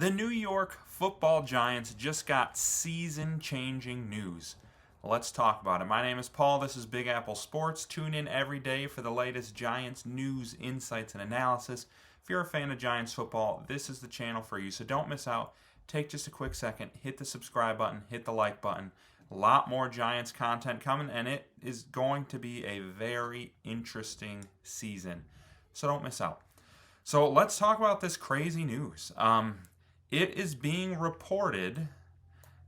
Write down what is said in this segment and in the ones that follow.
The New York Football Giants just got season-changing news. Let's talk about it. My name is Paul. This is Big Apple Sports. Tune in every day for the latest Giants news, insights, and analysis. If you're a fan of Giants football, this is the channel for you, so don't miss out. Take just a quick second, hit the subscribe button, hit the like button. A lot more Giants content coming, and it is going to be a very interesting season, so don't miss out. So let's talk about this crazy news. It is being reported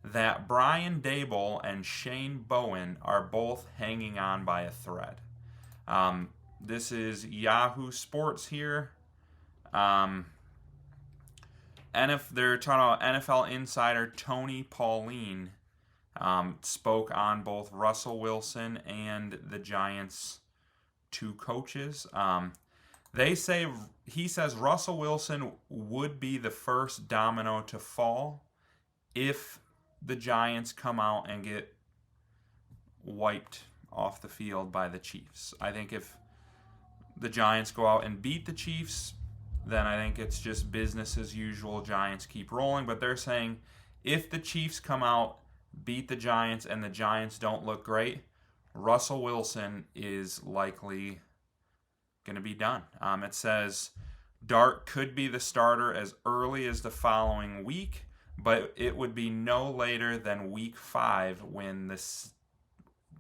that Brian Daboll and Shane Bowen are both hanging on by a thread. This is Yahoo Sports here. And if they're talking about NFL insider Tony Pauline spoke on both Russell Wilson and the Giants' two coaches. He says Russell Wilson would be the first domino to fall if the Giants come out and get wiped off the field by the Chiefs. I think if the Giants go out and beat the Chiefs, then I think it's just business as usual. Giants keep rolling. But they're saying if the Chiefs come out, beat the Giants, and the Giants don't look great, Russell Wilson is likely going to be done. It says Dart could be the starter as early as the following week, but it would be no later than week 5 when the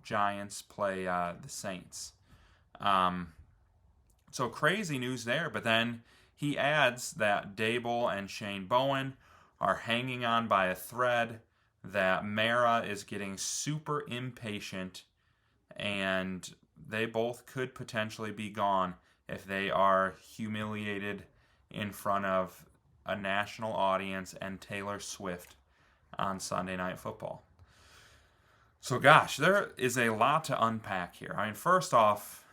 Giants play the Saints. So crazy news there, but then he adds that Daboll and Shane Bowen are hanging on by a thread, that Mara is getting super impatient, and they both could potentially be gone if they are humiliated in front of a national audience and Taylor Swift on Sunday Night Football. So gosh, there is a lot to unpack here. I mean, first off,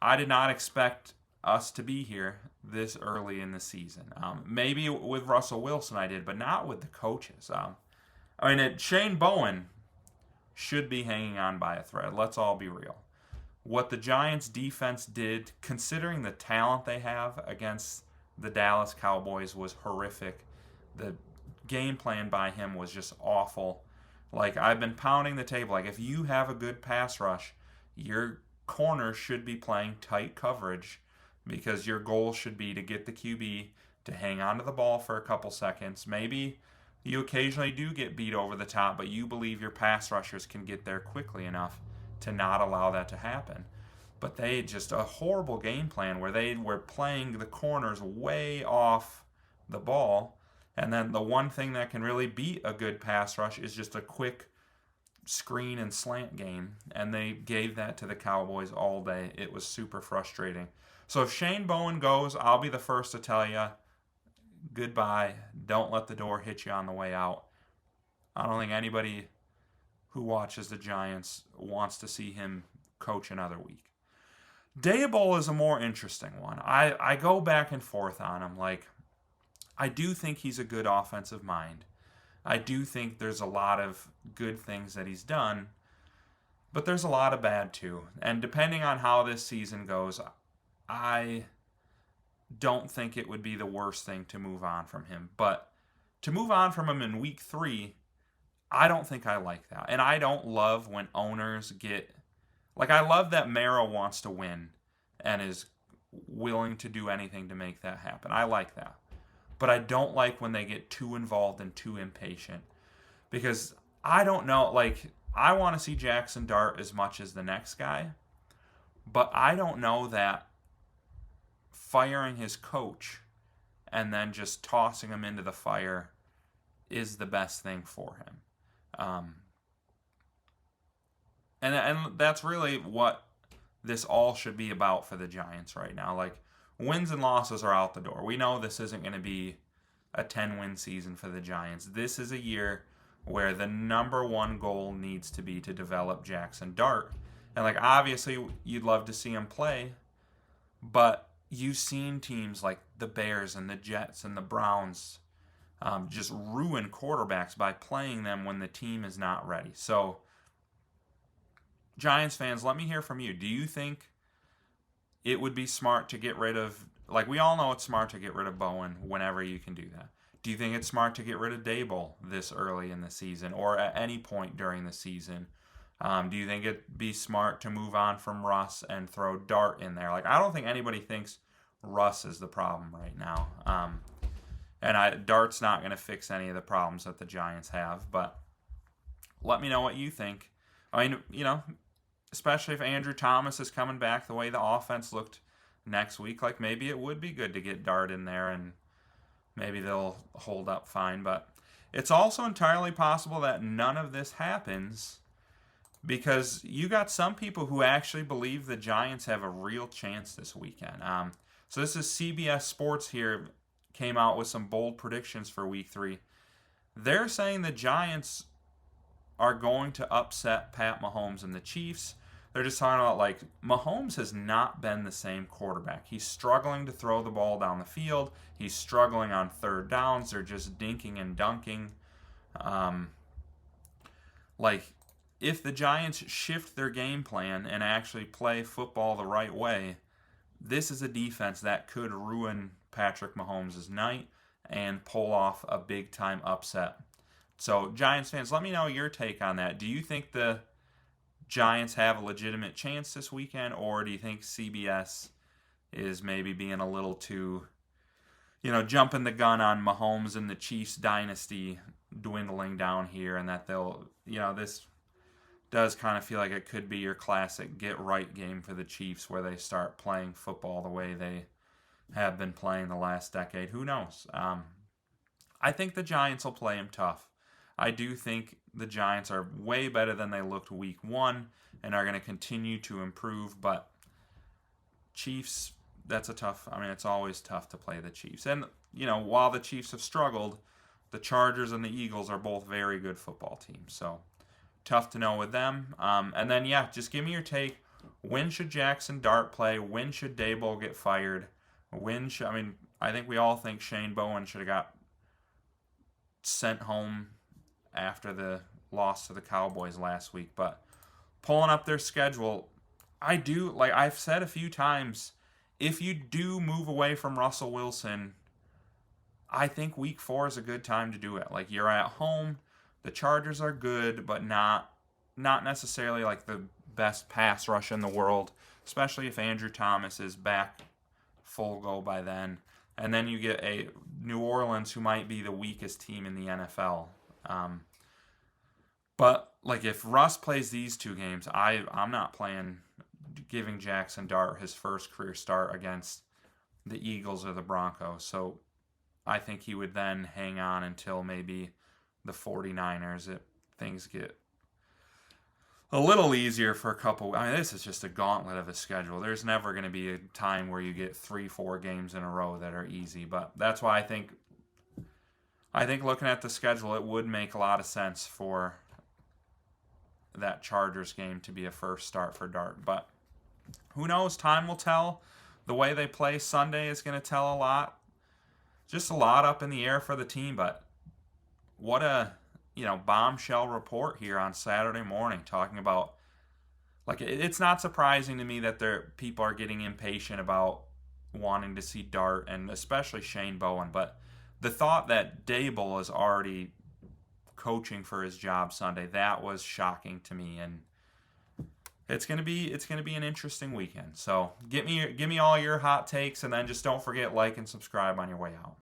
I did not expect us to be here this early in the season. Maybe with Russell Wilson I did, but not with the coaches. Shane Bowen should be hanging on by a thread. Let's all be real. What the Giants defense did, considering the talent they have against the Dallas Cowboys, was horrific. The game plan by him was just awful. Like, I've been pounding the table. Like, if you have a good pass rush, your corner should be playing tight coverage because your goal should be to get the QB to hang on to the ball for a couple seconds. Maybe you occasionally do get beat over the top, but you believe your pass rushers can get there quickly enough to not allow that to happen. But they just a horrible game plan where they were playing the corners way off the ball. And then the one thing that can really beat a good pass rush is just a quick screen and slant game. And they gave that to the Cowboys all day. It was super frustrating. So if Shane Bowen goes, I'll be the first to tell you, goodbye. Don't let the door hit you on the way out. I don't think anybody who watches the Giants wants to see him coach another week. Daboll is a more interesting one. I go back and forth on him. Like, I do think he's a good offensive mind. I do think there's a lot of good things that he's done, but there's a lot of bad too. And depending on how this season goes, I don't think it would be the worst thing to move on from him. But to move on from him in week 3, I don't think I like that. And I don't love when owners get... Like, I love that Mara wants to win and is willing to do anything to make that happen. I like that. But I don't like when they get too involved and too impatient. Because I don't know, like, I want to see Jackson Dart as much as the next guy. But I don't know that firing his coach and then just tossing him into the fire is the best thing for him. And that's really what this all should be about for the Giants right now. Like, wins and losses are out the door. We know this isn't going to be a 10-win season for the Giants. This is a year where the number one goal needs to be to develop Jackson Dart. And, like, obviously you'd love to see him play, but you've seen teams like the Bears and the Jets and the Browns just ruin quarterbacks by playing them when the team is not ready. So, Giants fans, let me hear from you. Do you think it would be smart to get rid of, like, we all know it's smart to get rid of Bowen whenever you can do that. Do you think it's smart to get rid of Dable this early in the season or at any point during the season? Do you think it'd be smart to move on from Russ and throw Dart in there? Like, I don't think anybody thinks Russ is the problem right now. Dart's not going to fix any of the problems that the Giants have. But let me know what you think. I mean, especially if Andrew Thomas is coming back the way the offense looked next week, like maybe it would be good to get Dart in there and maybe they'll hold up fine. But it's also entirely possible that none of this happens because you got some people who actually believe the Giants have a real chance this weekend. So this is CBS Sports here, came out with some bold predictions for Week 3. They're saying the Giants are going to upset Pat Mahomes and the Chiefs. They're just talking about, like, Mahomes has not been the same quarterback. He's struggling to throw the ball down the field. He's struggling on third downs. They're just dinking and dunking. If the Giants shift their game plan and actually play football the right way, this is a defense that could ruin Patrick Mahomes' night and pull off a big-time upset. So, Giants fans, let me know your take on that. Do you think the Giants have a legitimate chance this weekend, or do you think CBS is maybe being a little too, jumping the gun on Mahomes and the Chiefs dynasty dwindling down here, and that they'll, this does kind of feel like it could be your classic get-right game for the Chiefs where they start playing football the way they have been playing the last decade. Who knows? I think the Giants will play them tough. I do think the Giants are way better than they looked Week 1 and are going to continue to improve, but Chiefs, it's always tough to play the Chiefs. And, while the Chiefs have struggled, the Chargers and the Eagles are both very good football teams. So, tough to know with them. And then, just give me your take. When should Jackson Dart play? When should Daboll get fired? I think we all think Shane Bowen should have got sent home after the loss to the Cowboys last week. But pulling up their schedule, I've said a few times, if you do move away from Russell Wilson, I think Week 4 is a good time to do it. Like, you're at home. The Chargers are good, but not necessarily like the best pass rush in the world, especially if Andrew Thomas is back full go by then. And then you get a New Orleans who might be the weakest team in the NFL. But if Russ plays these two games, I'm not giving Jackson Dart his first career start against the Eagles or the Broncos. So I think he would then hang on until maybe the 49ers if things get a little easier for a couple. This is just a gauntlet of a schedule. There's never going to be a time where you get 3-4 games in a row that are easy. But that's why I think looking at the schedule, it would make a lot of sense for that Chargers game to be a first start for Dart. But who knows? Time will tell. The way they play Sunday is going to tell a lot. Just a lot up in the air for the team. But what a bombshell report here on Saturday morning talking about, it's not surprising to me that people are getting impatient about wanting to see Dart and especially Shane Bowen, but the thought that Daboll is already coaching for his job Sunday, that was shocking to me, and it's gonna be an interesting weekend. So give me all your hot takes, and then just don't forget like and subscribe on your way out.